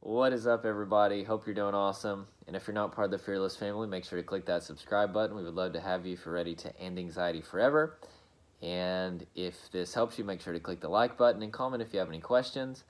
What is up, everybody? Hope you're doing awesome. And if you're not part of the Fearless family, make sure to click that subscribe button. We would love to have you if you're ready to end anxiety forever. And if this helps you, make sure to click the like button and comment if you have any questions.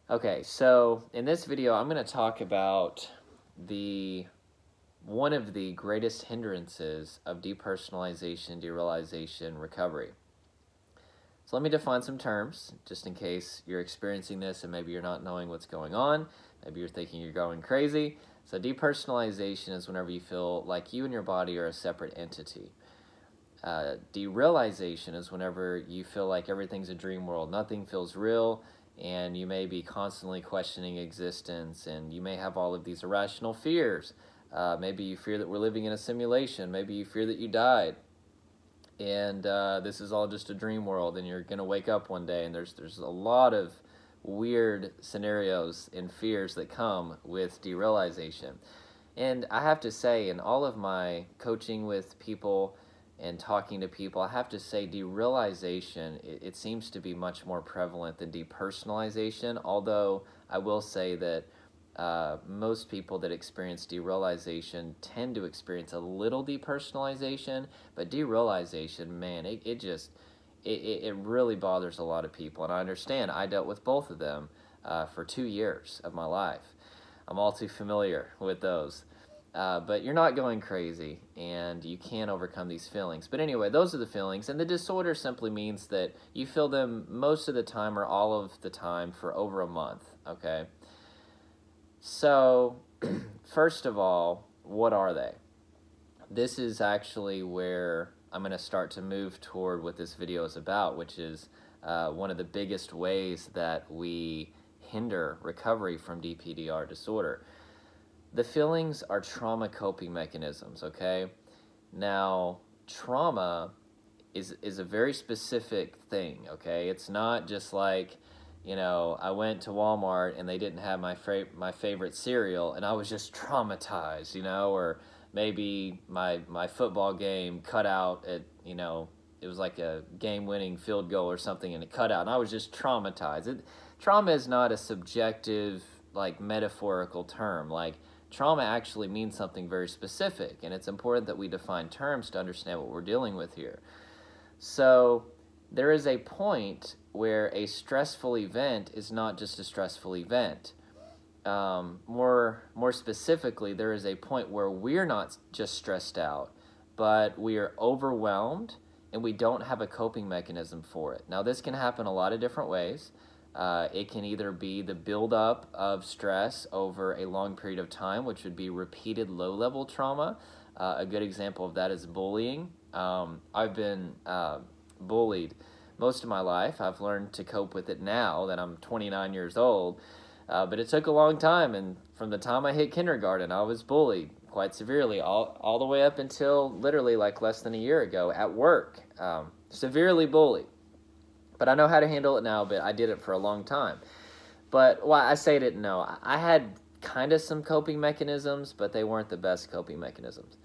Okay, so in this video, I'm going to talk about one of the greatest hindrances of depersonalization, derealization, recovery. So let me define some terms, just in case you're experiencing this and maybe you're not knowing what's going on. Maybe you're thinking you're going crazy. So depersonalization is whenever you feel like you and your body are a separate entity. Derealization is whenever you feel like everything's a dream world, nothing feels real, and you may be constantly questioning existence, and you may have all of these irrational fears. Maybe you fear that we're living in a simulation. Maybe you fear that you died. And this is all just a dream world, and you're going to wake up one day, and there's a lot of weird scenarios and fears that come with derealization. And I have to say, in all of my coaching with people and talking to people, I have to say derealization, it seems to be much more prevalent than depersonalization, although I will say that most people that experience derealization tend to experience a little depersonalization, but derealization, man, it really bothers a lot of people. And I understand, I dealt with both of them for 2 years of my life. I'm all too familiar with those. But you're not going crazy, and you can overcome these feelings. But anyway, those are the feelings, and the disorder simply means that you feel them most of the time or all of the time for over a month, okay? So, first of all, what are they? This is actually where I'm going to start to move toward what this video is about, which is one of the biggest ways that we hinder recovery from DPDR disorder. The feelings are trauma coping mechanisms, okay? Now, trauma is a very specific thing, okay? It's not just like, you know, I went to Walmart and they didn't have my favorite cereal and I was just traumatized, you know, or maybe my football game cut out at, you know, it was like a game-winning field goal or something and it cut out and I was just traumatized. Trauma is not a subjective, like, metaphorical term. Like, trauma actually means something very specific, and it's important that we define terms to understand what we're dealing with here. So there is a point where a stressful event is not just a stressful event. More specifically, there is a point where we're not just stressed out, but we are overwhelmed and we don't have a coping mechanism for it. Now, this can happen a lot of different ways. It can either be the buildup of stress over a long period of time, which would be repeated low-level trauma. A good example of that is bullying. I've been bullied most of my life. I've learned to cope with it now that I'm 29 years old, but it took a long time, and from the time I hit kindergarten, I was bullied quite severely, all the way up until literally like less than a year ago at work, severely bullied. But I know how to handle it now, but I did it for a long time. But why I say I didn't know, I had kind of some coping mechanisms, but they weren't the best coping mechanisms.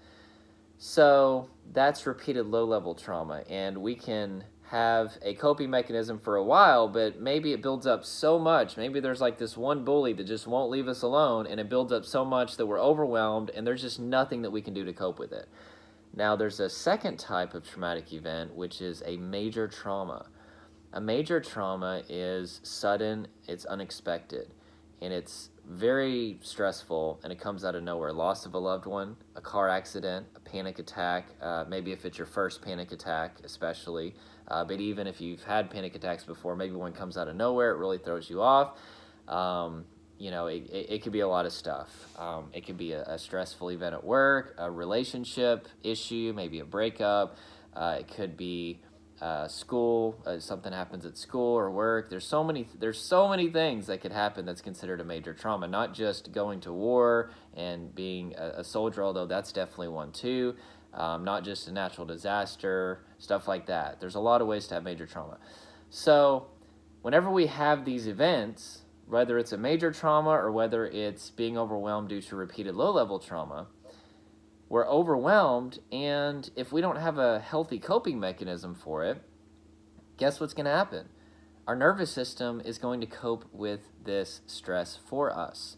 So that's repeated low-level trauma, and we can have a coping mechanism for a while, but maybe it builds up so much. Maybe there's like this one bully that just won't leave us alone, and it builds up so much that we're overwhelmed, and there's just nothing that we can do to cope with it. Now, there's a second type of traumatic event, which is a major trauma. A major trauma is sudden, it's unexpected, and it's very stressful, and it comes out of nowhere. Loss of a loved one, a car accident, a panic attack, maybe if it's your first panic attack especially, but even if you've had panic attacks before, maybe one comes out of nowhere, it really throws you off. You know, it could be a lot of stuff. It could be a stressful event at work, a relationship issue, maybe a breakup. It could be school, something happens at school or work. There's so many things that could happen that's considered a major trauma, not just going to war and being a soldier, although that's definitely one too. Not just a natural disaster, stuff like that. There's a lot of ways to have major trauma. So whenever we have these events, whether it's a major trauma or whether it's being overwhelmed due to repeated low-level trauma, we're overwhelmed, and if we don't have a healthy coping mechanism for it, guess what's going to happen? our nervous system is going to cope with this stress for us.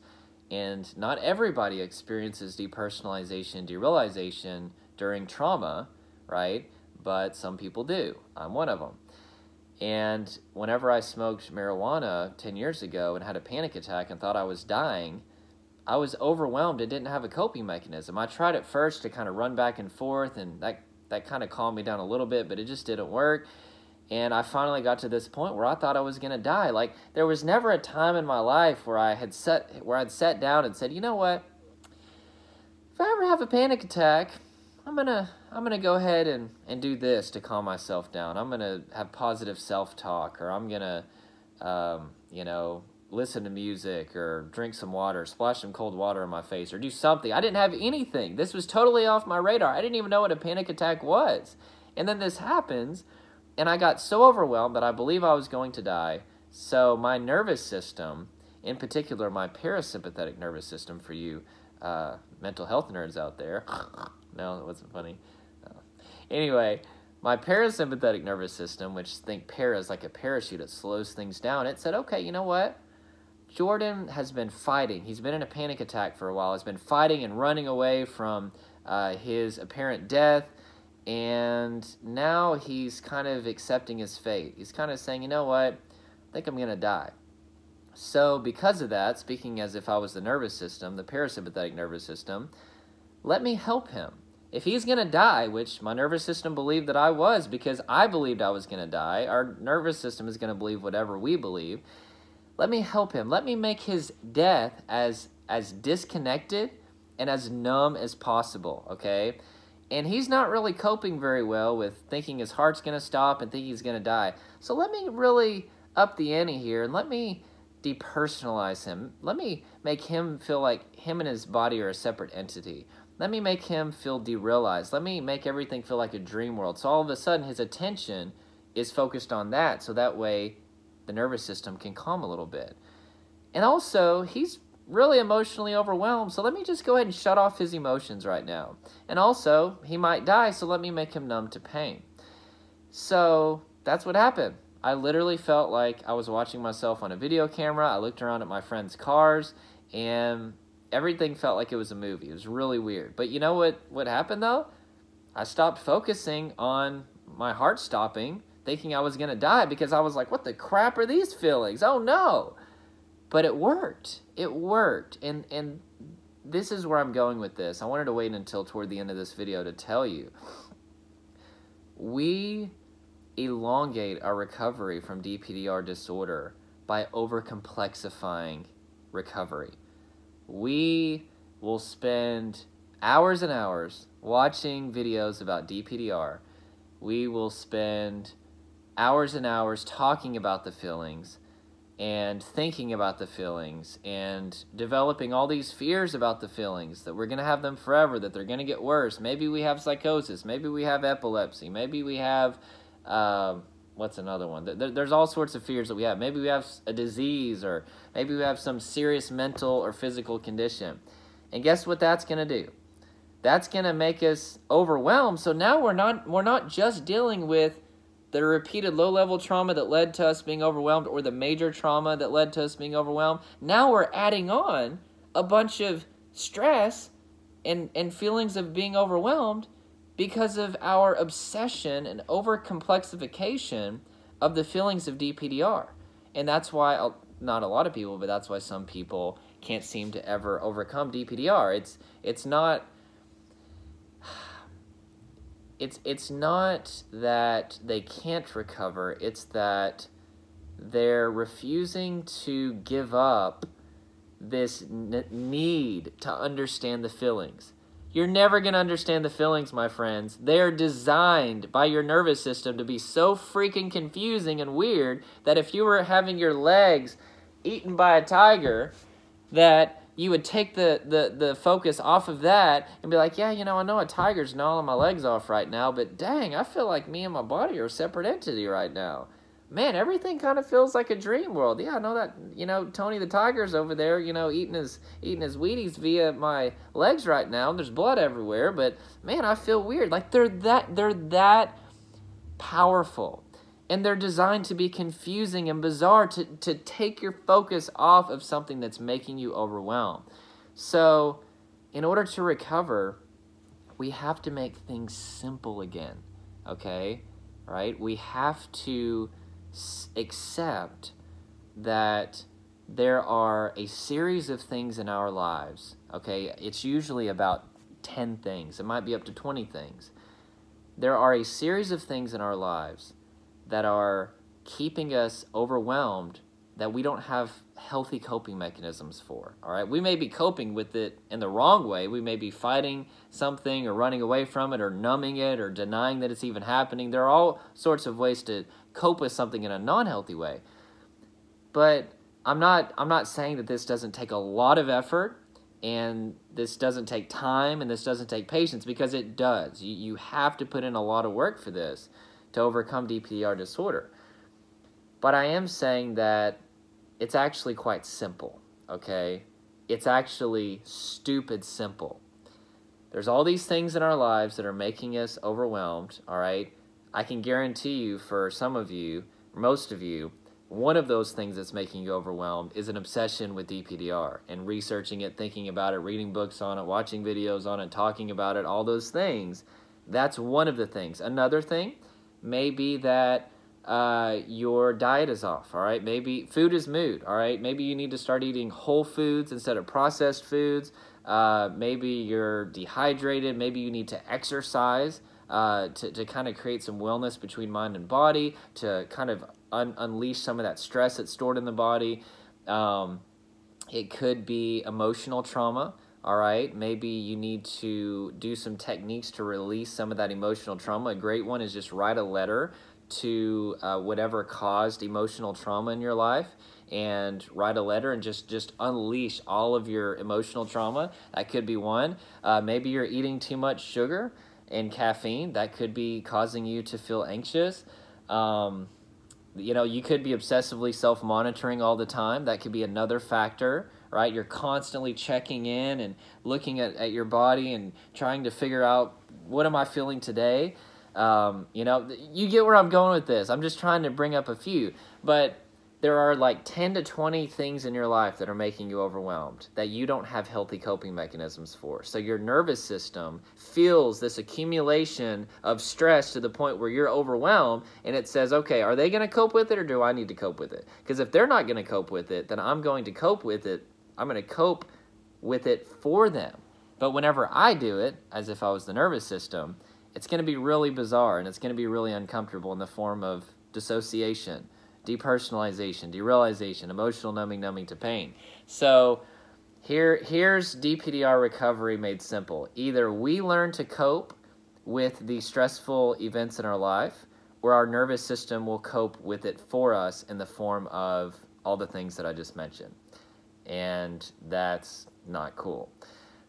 And not everybody experiences depersonalization, derealization during trauma, right? But some people do. I'm one of them. And whenever I smoked marijuana 10 years ago and had a panic attack and thought I was dying, I was overwhelmed and didn't have a coping mechanism. I tried at first to kind of run back and forth, and that kind of calmed me down a little bit, but it just didn't work. And I finally got to this point where I thought I was going to die. Like, there was never a time in my life where I'd sat down and said, you know what? If I ever have a panic attack, I'm gonna go ahead and do this to calm myself down. I'm gonna have positive self-talk, or I'm gonna, listen to music, or drink some water, splash some cold water in my face, or do something. I didn't have anything. This was totally off my radar. I didn't even know what a panic attack was. And then this happens, and I got so overwhelmed that I believe I was going to die. So my nervous system, in particular my parasympathetic nervous system, for you mental health nerds out there, no, that wasn't funny. Anyway, my parasympathetic nervous system, which think para is like a parachute, it slows things down. It said, okay, you know what? Jordan has been fighting. He's been in a panic attack for a while. He's been fighting and running away from his apparent death. And now he's kind of accepting his fate. He's kind of saying, you know what? I think I'm going to die. So because of that, speaking as if I was the nervous system, the parasympathetic nervous system, let me help him. If he's going to die, which my nervous system believed that I was because I believed I was going to die, our nervous system is going to believe whatever we believe. Let me help him. Let me make his death as disconnected and as numb as possible, okay? And he's not really coping very well with thinking his heart's going to stop and thinking he's going to die. So let me really up the ante here, and let me depersonalize him. Let me make him feel like him and his body are a separate entity. Let me make him feel derealized. Let me make everything feel like a dream world. So all of a sudden his attention is focused on that, so that way the nervous system can calm a little bit. And also, he's really emotionally overwhelmed, so let me just go ahead and shut off his emotions right now. And also, he might die, so let me make him numb to pain. So that's what happened. I literally felt like I was watching myself on a video camera. I looked around at my friends' cars, and everything felt like it was a movie. It was really weird. But you know what happened, though? I stopped focusing on my heart stopping, thinking I was going to die, because I was like, what the crap are these feelings? Oh, no. But it worked. It worked. And this is where I'm going with this. I wanted to wait until toward the end of this video to tell you. We elongate our recovery from DPDR disorder by over-complexifying recovery. We will spend hours and hours watching videos about DPDR. We will spend hours and hours talking about the feelings and thinking about the feelings and developing all these fears about the feelings, that we're going to have them forever, that they're going to get worse. Maybe we have psychosis. Maybe we have epilepsy. Maybe we have, what's another one? There's all sorts of fears that we have. Maybe we have a disease, or maybe we have some serious mental or physical condition. And guess what that's going to do? That's going to make us overwhelmed. So now we're not just dealing with the repeated low-level trauma that led to us being overwhelmed, or the major trauma that led to us being overwhelmed. Now we're adding on a bunch of stress and feelings of being overwhelmed because of our obsession and over-complexification of the feelings of DPDR. And that's why, not a lot of people, but that's why some people can't seem to ever overcome DPDR. It's not that they can't recover, it's that they're refusing to give up this need to understand the feelings. You're never going to understand the feelings, my friends. They're designed by your nervous system to be so freaking confusing and weird that if you were having your legs eaten by a tiger, that you would take the focus off of that and be like, yeah, I know a tiger's gnawing my legs off right now, but dang, I feel like me and my body are a separate entity right now. Man, everything kind of feels like a dream world. Yeah, I know that, Tony the tiger's over there, eating his Wheaties via my legs right now. There's blood everywhere, but man, I feel weird. Like they're that powerful. And they're designed to be confusing and bizarre, to take your focus off of something that's making you overwhelmed. So in order to recover, we have to make things simple again, okay? Right? We have to accept that there are a series of things in our lives, okay? It's usually about 10 things. It might be up to 20 things. There are a series of things in our lives that are keeping us overwhelmed that we don't have healthy coping mechanisms for, all right? We may be coping with it in the wrong way. We may be fighting something or running away from it or numbing it or denying that it's even happening. There are all sorts of ways to cope with something in a non-healthy way. But I'm not saying that this doesn't take a lot of effort and this doesn't take time and this doesn't take patience, because it does. You have to put in a lot of work for this to overcome DPDR disorder. But I am saying that it's actually quite simple, okay? It's actually stupid simple. There's all these things in our lives that are making us overwhelmed, all right? I can guarantee you, for some of you, most of you, one of those things that's making you overwhelmed is an obsession with DPDR and researching it, thinking about it, reading books on it, watching videos on it, talking about it, all those things. That's one of the things. Another thing may be that your diet is off, all right? Maybe food is mood, all right? Maybe you need to start eating whole foods instead of processed foods. Maybe you're dehydrated. Maybe you need to exercise to kind of create some wellness between mind and body, to kind of unleash some of that stress that's stored in the body. It could be emotional trauma. All right, maybe you need to do some techniques to release some of that emotional trauma. A great one is just write a letter to whatever caused emotional trauma in your life, and write a letter and just unleash all of your emotional trauma. That could be one. Maybe you're eating too much sugar and caffeine. That could be causing you to feel anxious. You know, you could be obsessively self-monitoring all the time. That could be another factor, right? You're constantly checking in and looking at your body and trying to figure out, what am I feeling today? You know, you get where I'm going with this. I'm just trying to bring up a few. But there are like 10 to 20 things in your life that are making you overwhelmed that you don't have healthy coping mechanisms for. So your nervous system feels this accumulation of stress to the point where you're overwhelmed, and it says, okay, are they going to cope with it, or do I need to cope with it? Because if they're not going to cope with it, then I'm going to cope with it. I'm going to cope with it for them. But whenever I do it, as if I was the nervous system, it's going to be really bizarre, and it's going to be really uncomfortable in the form of dissociation, depersonalization, derealization, emotional numbing to pain. So here's DPDR recovery made simple. Either we learn to cope with the stressful events in our life, or our nervous system will cope with it for us in the form of all the things that I just mentioned. And that's not cool.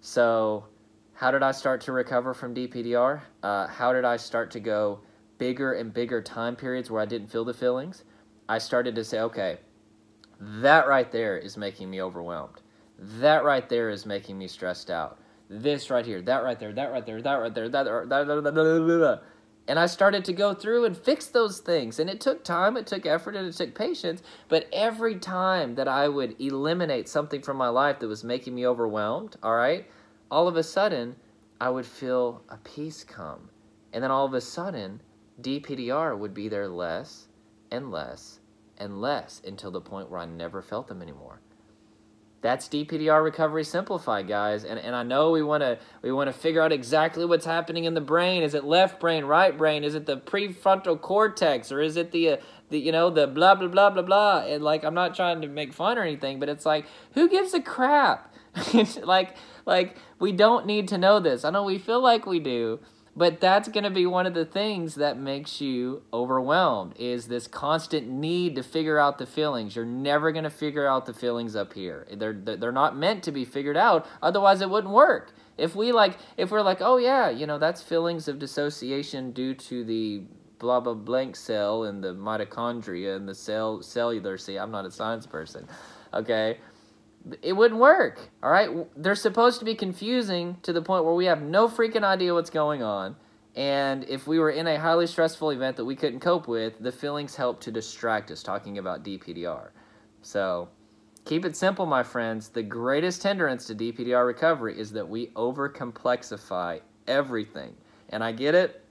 So how did I start to recover from DPDR? How did I start to go bigger and bigger time periods where I didn't feel the feelings? I started to say, okay, that right there is making me overwhelmed. That right there is making me stressed out. This right here, that right there, that right there, that right there, that. And I started to go through and fix those things. And it took time, it took effort, and it took patience. But every time that I would eliminate something from my life that was making me overwhelmed, all right, all of a sudden, I would feel a peace come. And then all of a sudden, DPDR would be there less and less and less until the point where I never felt them anymore. That's DPDR recovery simplified, guys. And I know we want to figure out exactly what's happening in the brain. Is it left brain, right brain? Is it the prefrontal cortex, or is it the blah blah blah blah blah? And like, I'm not trying to make fun or anything, but it's like, who gives a crap? like we don't need to know this. I know we feel like we do. But that's going to be one of the things that makes you overwhelmed, is this constant need to figure out the feelings. You're never going to figure out the feelings up here. They're not meant to be figured out. Otherwise, it wouldn't work. If we're like, oh yeah, that's feelings of dissociation due to the blah blah blank cell and the mitochondria and the cellular. See, I'm not a science person. Okay. It wouldn't work, all right? They're supposed to be confusing to the point where we have no freaking idea what's going on, And if we were in a highly stressful event that we couldn't cope with, the feelings help to distract us, talking about DPDR. So keep it simple, my friends. The greatest hindrance to DPDR recovery is that we overcomplexify everything. And I get it.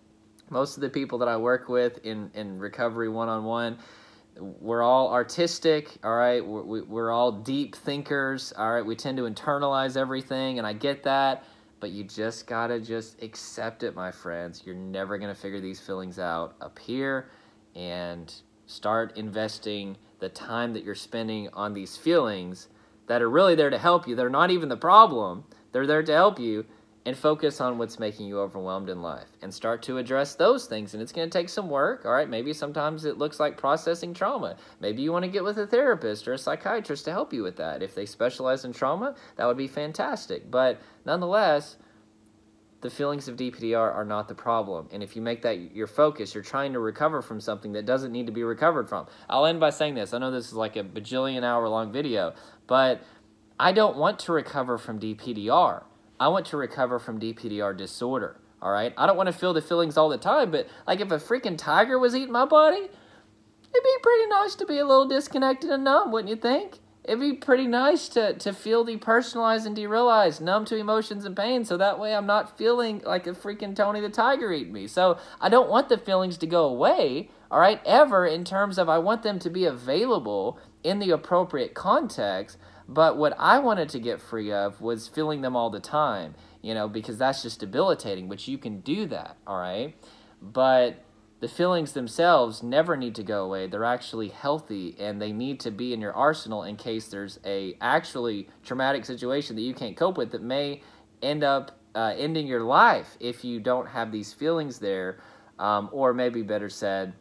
Most of the people that I work with in recovery one-on-one, we're all artistic, all right? We're all deep thinkers, all right? We tend to internalize everything, and I get that. But you just gotta just accept it, my friends. You're never gonna figure these feelings out up here, and start investing the time that you're spending on these feelings that are really there to help you. They're not even the problem. They're there to help you, and focus on what's making you overwhelmed in life and start to address those things. And it's going to take some work, all right? Maybe sometimes it looks like processing trauma. Maybe you want to get with a therapist or a psychiatrist to help you with that. If they specialize in trauma, that would be fantastic. But nonetheless, the feelings of DPDR are not the problem. And if you make that your focus, you're trying to recover from something that doesn't need to be recovered from. I'll end by saying this. I know this is like a bajillion hour long video, but I don't want to recover from DPDR. I want to recover from DPDR disorder, all right? I don't want to feel the feelings all the time, but like if a freaking tiger was eating my body, it'd be pretty nice to be a little disconnected and numb, wouldn't you think? It'd be pretty nice to feel depersonalized and derealized, numb to emotions and pain, so that way I'm not feeling like a freaking Tony the Tiger eating me. So I don't want the feelings to go away, all right, ever, in terms of I want them to be available in the appropriate context. But what I wanted to get free of was feeling them all the time, you know, because that's just debilitating, which you can do that, all right? But the feelings themselves never need to go away. They're actually healthy, and they need to be in your arsenal in case there's a actually traumatic situation that you can't cope with that may end up ending your life if you don't have these feelings there, or maybe better said,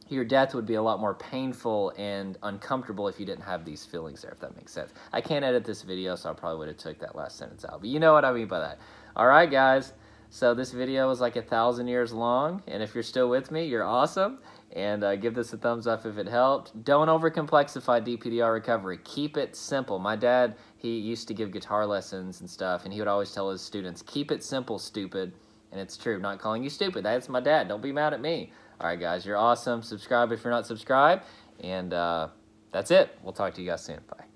your death would be a lot more painful and uncomfortable if you didn't have these feelings there, if that makes sense. I can't edit this video, so I probably would have took that last sentence out. But you know what I mean by that. All right, guys. So this video is like 1,000 years long, and if you're still with me, you're awesome. And give this a thumbs up if it helped. Don't overcomplexify DPDR recovery. Keep it simple. My dad, he used to give guitar lessons and stuff, and he would always tell his students, keep it simple, stupid. And it's true. I'm not calling you stupid. That's my dad. Don't be mad at me. All right, guys, you're awesome. Subscribe if you're not subscribed. And that's it. We'll talk to you guys soon. Bye.